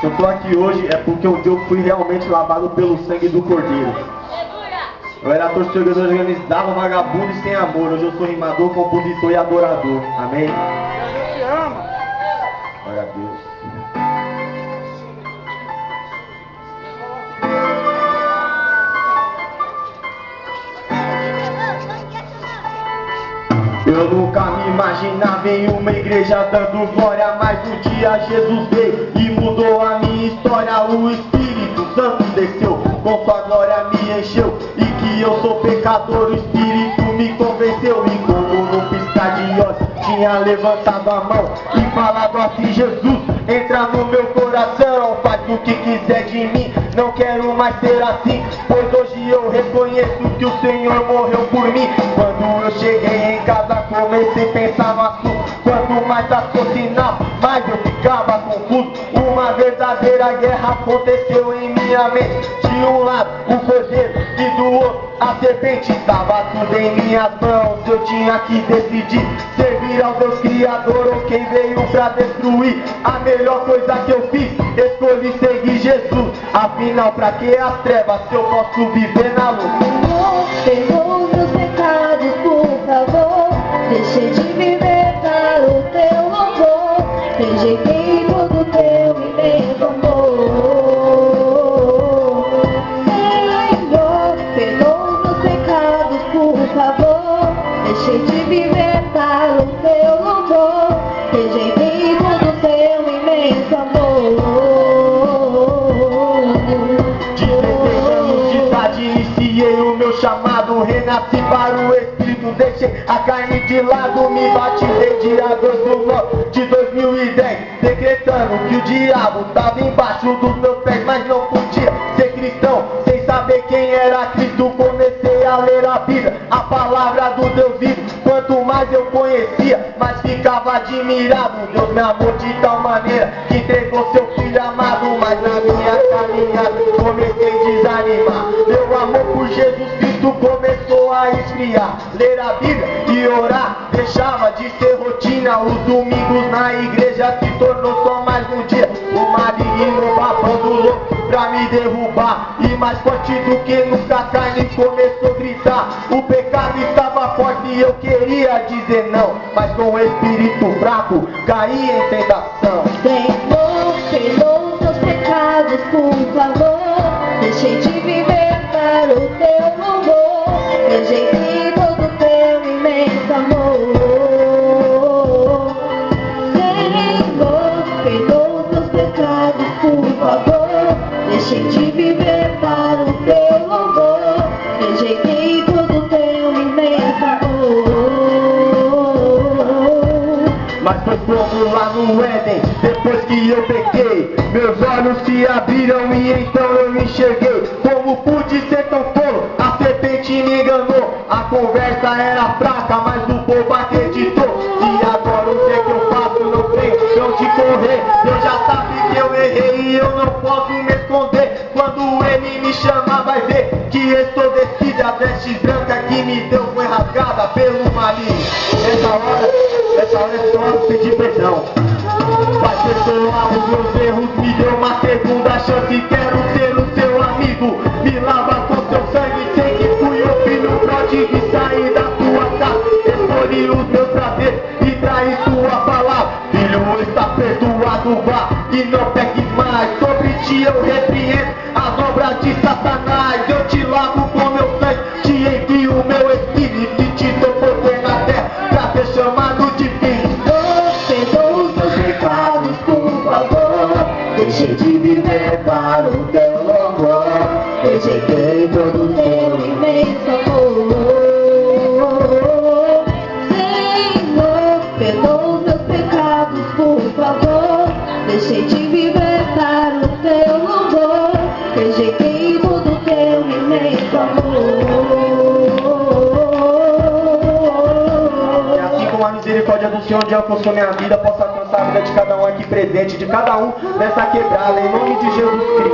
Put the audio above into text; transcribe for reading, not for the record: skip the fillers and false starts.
Se eu tô aqui hoje é porque um dia eu fui realmente lavado pelo sangue do Cordeiro. Eu era torcedor organizado, vagabundo e sem amor. Hoje eu sou rimador, compositor e adorador. Amém? Deus te ama. Glória a Deus. Eu nunca me imaginava em uma igreja dando glória, mas um dia Jesus veio e mudou a minha história. O Espírito Santo desceu, com sua glória me encheu, e que eu sou pecador, o Espírito me convenceu. E como no piscar de olhos tinha levantado a mão e falado assim: Jesus, entra no meu coração, faz o que quiser de mim, não quero mais ser assim, pois hoje eu reconheço que o Senhor morreu por mim. Quando eu cheguei em casa comecei a pensar no assunto, quanto mais raciocinava, mais eu ficava confuso. Uma verdadeira guerra aconteceu em minha mente. De um lado o cordeiro e do outro a serpente. Estava tudo em minhas mãos, eu tinha que decidir: servir ao Deus Criador ou quem veio pra destruir. A melhor coisa que eu fiz, escolhi seguir Jesus. Afinal, pra que as trevas se eu posso viver na luz? Perdoa os meus pecados, por favor. Deixei de viver para o teu louvor. Rejeitei todo o teu imenso amor. Senhor, perdoa os meus pecados, por favor. Deixei de viver para o teu louvor. Rejeitei todo o teu imenso amor. 16 anos de idade iniciei o meu chamado, renasci para o Espírito, deixei a carne de lado, me batizei dia 2 do 9 de 2010, decretando que o diabo estava embaixo dos meus pés, mas não podia ser cristão sem saber quem era Cristo. Comecei a ler a Bíblia, a palavra do Deus vivo. Quanto mais eu conhecia, mais ficava admirado. Deus me amou de tal maneira que entregou seu filho amado. Mas na minha caminhada comecei a desanimar. Meu amor por Jesus Cristo começou a esfriar. Ler a Bíblia e orar deixava de ser rotina. Os domingos na igreja se tornou só mais um dia. O maligno babando louco pra me derrubar, e mais forte do que nunca a carne começou a gritar. O pecado estava forte e eu queria dizer não, mas com o espírito fraco caí em tentação. Senhor, perdoa os meus pecados, por favor. Deixei de viver para o teu louvor. Rejeitei todo o teu imenso amor. Senhor, perdoa os meus pecados, por favor. Deixei de viver para o teu louvor. Rejeitei todo o teu imenso amor. Mas foi como lá no Éden, depois que eu pequei, meus olhos se abriram e então eu enxerguei. Como pude ser tão tolo, a serpente me enganou. A conversa era fraca, mas o povo acreditou. E agora o que é que eu faço? Não sei de onde correr. Deus já sabe que eu errei e eu não posso me esconder. Quando ele me chamar vai ver que estou descido. A veste branca que me deu foi rasgada pelo maligno. Essa hora é só pedir perdão. Vai perdoar os meus erros, me deu uma segunda chance. Quero ser o seu amigo, me lava com seu sangue. Sei que fui o filho pródigo e saí da tua casa. Escolhi os meus prazeres e traí sua palavra. Filho, está perdoado, vá e não peques mais. Sobre ti eu repreendo as obras de Satanás. Eu te lavo com meu sangue, te envio o meu espírito e te dou poder na terra pra ser chamado de filho. Perdoa os meus pecados, por favor. Deixei de viver para o teu louvor. Rejeitei todo o teu imenso amor. Senhor, perdoa os meus pecados, por favor. Deixei de viver para o teu louvor. Rejeitei todo o teu imenso amor. E assim como a misericórdia do Senhor já alcançou minha vida, possa alcançar a vida de cada um aqui presente, de cada um nessa quebrada, em nome de Jesus Cristo.